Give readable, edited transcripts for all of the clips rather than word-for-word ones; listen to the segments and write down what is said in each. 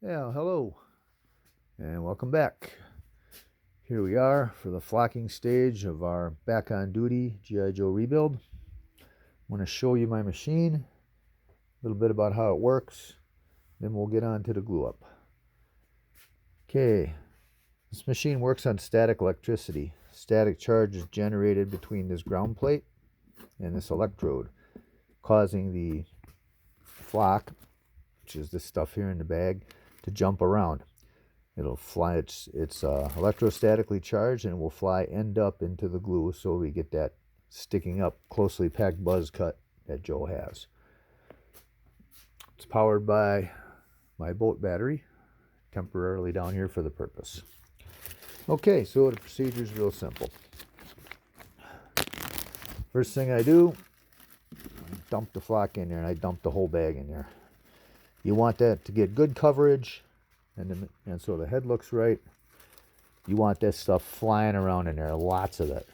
Yeah, hello, and welcome back. Here we are for the flocking stage of our Back on Duty G.I. Joe rebuild. I'm going to show you my machine, a little bit about how it works, then we'll get on to the glue up. Okay, this machine works on static electricity. Static charge is generated between this ground plate and this electrode, causing the flock, which is this stuff here in the bag, to jump around. It'll fly, it's electrostatically charged, and it will fly end up into the glue, so we get that sticking up closely packed buzz cut that Joe has. It's powered by my boat battery, temporarily down here for the purpose. Okay, so the procedure is real simple. First thing I do, dump the flock in there, and I dump the whole bag in there. You want that to get good coverage, and so the head looks right. You want this stuff flying around in there, lots of it.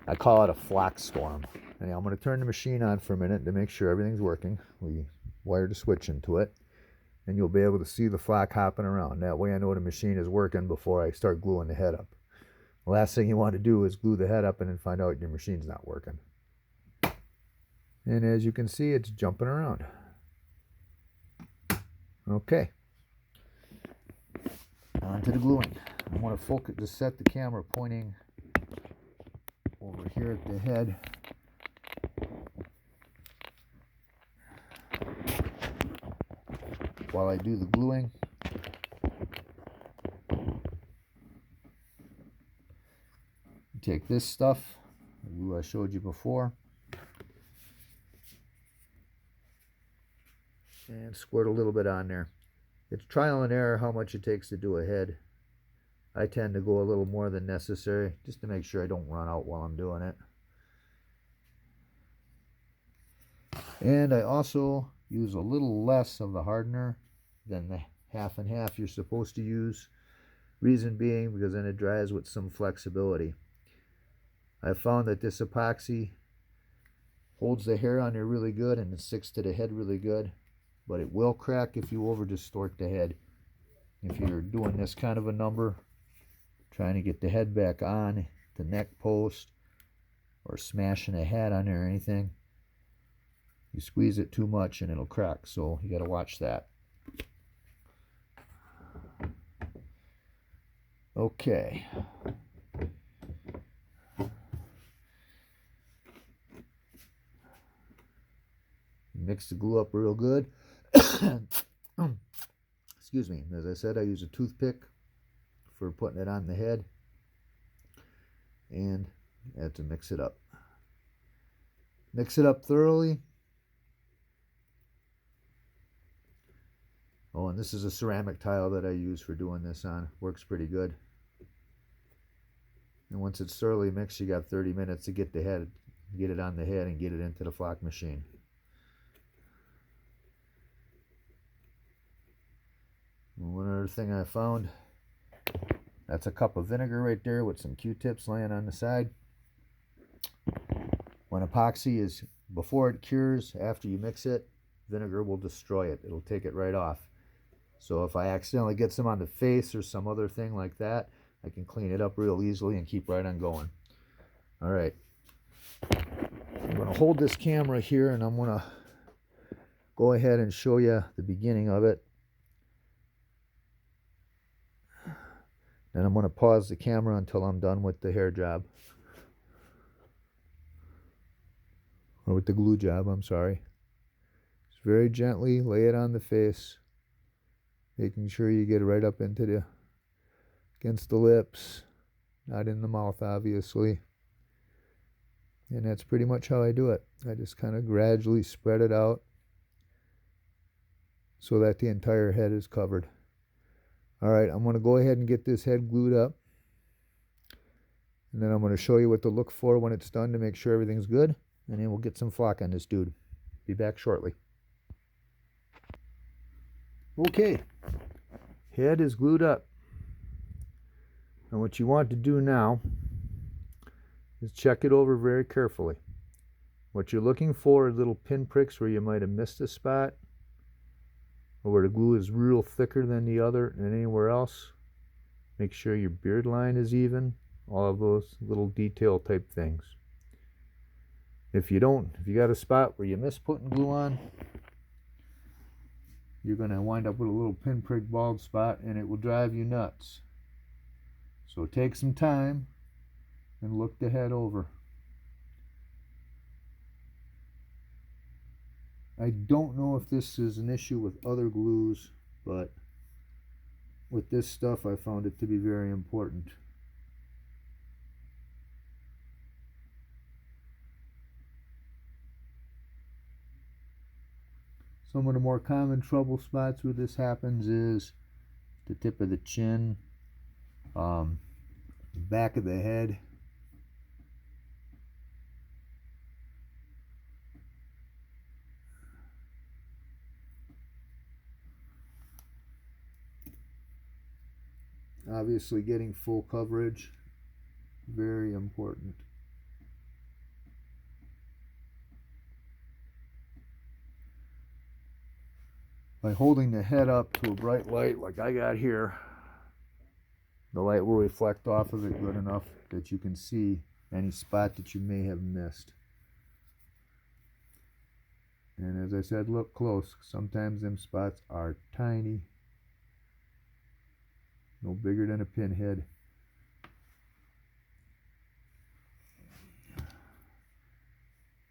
I call it a flock storm. Anyhow, I'm going to turn the machine on for a minute to make sure everything's working. We wired a switch into it, and you'll be able to see the flock hopping around. That way I know the machine is working before I start gluing the head up. The last thing you want to do is glue the head up and then find out your machine's not working. And as you can see, it's jumping around. Okay, on to the gluing. I want to focus to set the camera pointing over here at the head. While I do the gluing, take this stuff, the glue I showed you before, and squirt a little bit on there. It's trial and error how much it takes to do a head. I tend to go a little more than necessary just to make sure I don't run out while I'm doing it. And I also use a little less of the hardener than the half and half you're supposed to use. Reason being because then it dries with some flexibility. I found that this epoxy holds the hair on there really good and it sticks to the head really good, but it will crack if you over distort the head. If you're doing this kind of a number, trying to get the head back on the neck post or smashing a hat on there or anything, you squeeze it too much and it'll crack, so you got to watch that. Okay. Mix the glue up real good. Excuse me. As I said, I use a toothpick for putting it on the head, and I have to mix it up. Mix it up thoroughly. Oh, and this is a ceramic tile that I use for doing this on. Works pretty good. And once it's thoroughly mixed, you got 30 minutes to get it on the head and get it into the flock machine. And one other thing I found, that's a cup of vinegar right there with some Q-tips laying on the side. When epoxy is, before it cures, after you mix it, vinegar will destroy it. It'll take it right off. So if I accidentally get some on the face or some other thing like that, I can clean it up real easily and keep right on going. All right. I'm going to hold this camera here and I'm going to go ahead and show you the beginning of it. Then I'm going to pause the camera until I'm done with the hair job. Or with the glue job, I'm sorry. Just very gently lay it on the face, making sure you get it right up into against the lips, not in the mouth, obviously. And that's pretty much how I do it. I just kind of gradually spread it out so that the entire head is covered. All right, I'm going to go ahead and get this head glued up. And then I'm going to show you what to look for when it's done to make sure everything's good. And then we'll get some flock on this dude. Be back shortly. Okay, head is glued up. And what you want to do now is check it over very carefully. What you're looking for is little pinpricks where you might have missed a spot, or where the glue is real thicker than the other and anywhere else. Make sure your beard line is even. All of those little detail type things. If you got a spot where you miss putting glue on, you're going to wind up with a little pinprick bald spot, and it will drive you nuts. So take some time and look the head over. I don't know if this is an issue with other glues, but with this stuff I found it to be very important. Some of the more common trouble spots where this happens is the tip of the chin, the back of the head, obviously getting full coverage, very important. By holding the head up to a bright light like I got here, the light will reflect off of it good enough that you can see any spot that you may have missed. And as I said, look close. Sometimes them spots are tiny, no bigger than a pinhead.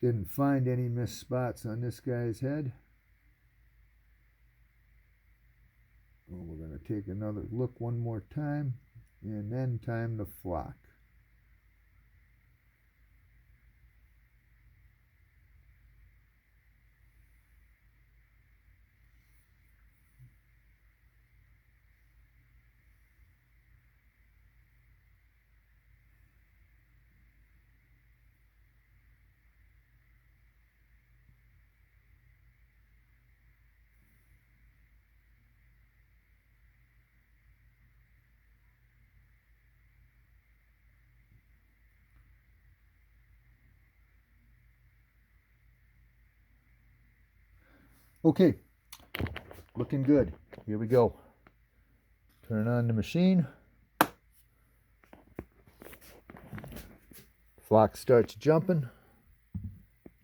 Didn't find any missed spots on this guy's head. Well, we're going to take another look one more time, and then time the flock. Okay, looking good. Here we go. Turn on the machine. Flock starts jumping.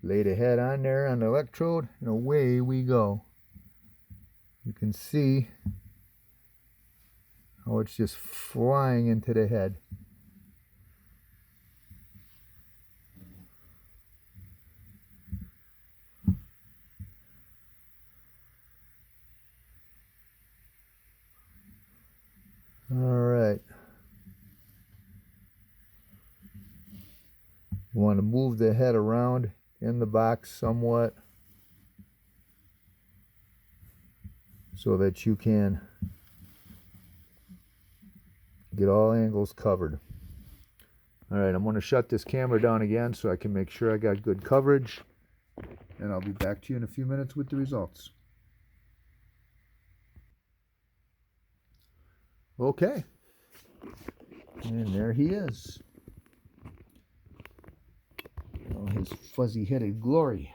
Lay the head on there on the electrode, and away we go. You can see how it's just flying into the head. All right. You want to move the head around in the box somewhat so that you can get all angles covered. All right, I'm going to shut this camera down again so I can make sure I got good coverage, and I'll be back to you in a few minutes with the results. Okay, and there he is. Oh, his fuzzy-headed glory.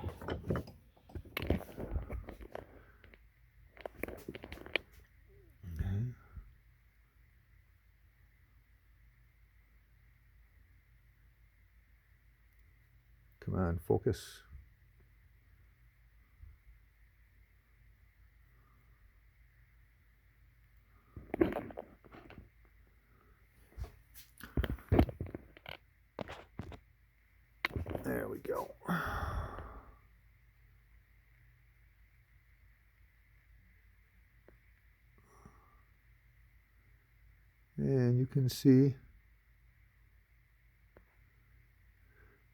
Come on, focus. There we go. And you can see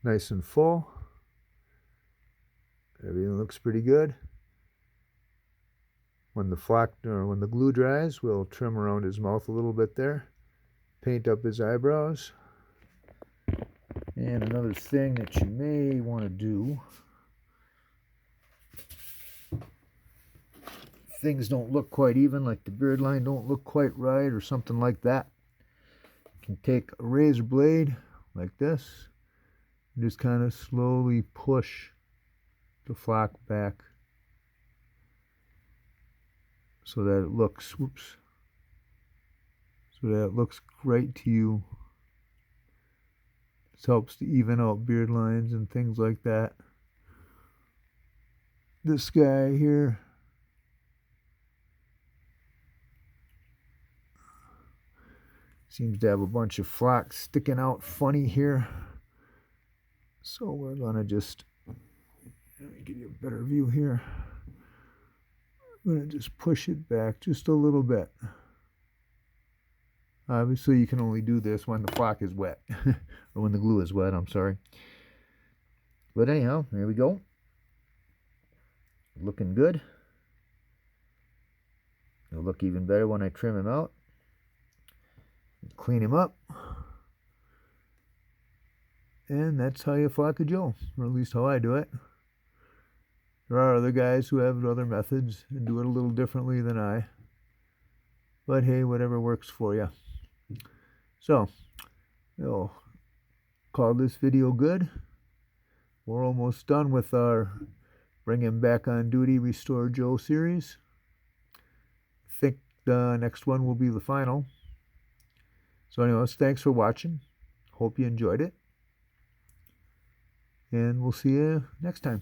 nice and full. Everything looks pretty good. When the glue dries, we'll trim around his mouth a little bit there, paint up his eyebrows. And another thing that you may want to do, things don't look quite even, like the beard line don't look quite right or something like that, you can take a razor blade like this Just kind of slowly push the flock back so that it looks, whoops, so that it looks right to you. This helps to even out beard lines and things like that. This guy here, seems to have a bunch of flock sticking out funny here. So we're going to just, let me give you a better view here. I'm going to just push it back just a little bit. Obviously, you can only do this when the flock is wet, or when the glue is wet, I'm sorry. But anyhow, there we go. Looking good. It'll look even better when I trim him out. Clean him up. And that's how you flock a Joe, or at least how I do it. There are other guys who have other methods and do it a little differently than I. But hey, whatever works for you. So, I'll call this video good. We're almost done with our Bring Him Back on Duty Restore Joe series. I think the next one will be the final. So anyways, thanks for watching. Hope you enjoyed it. And we'll see you next time.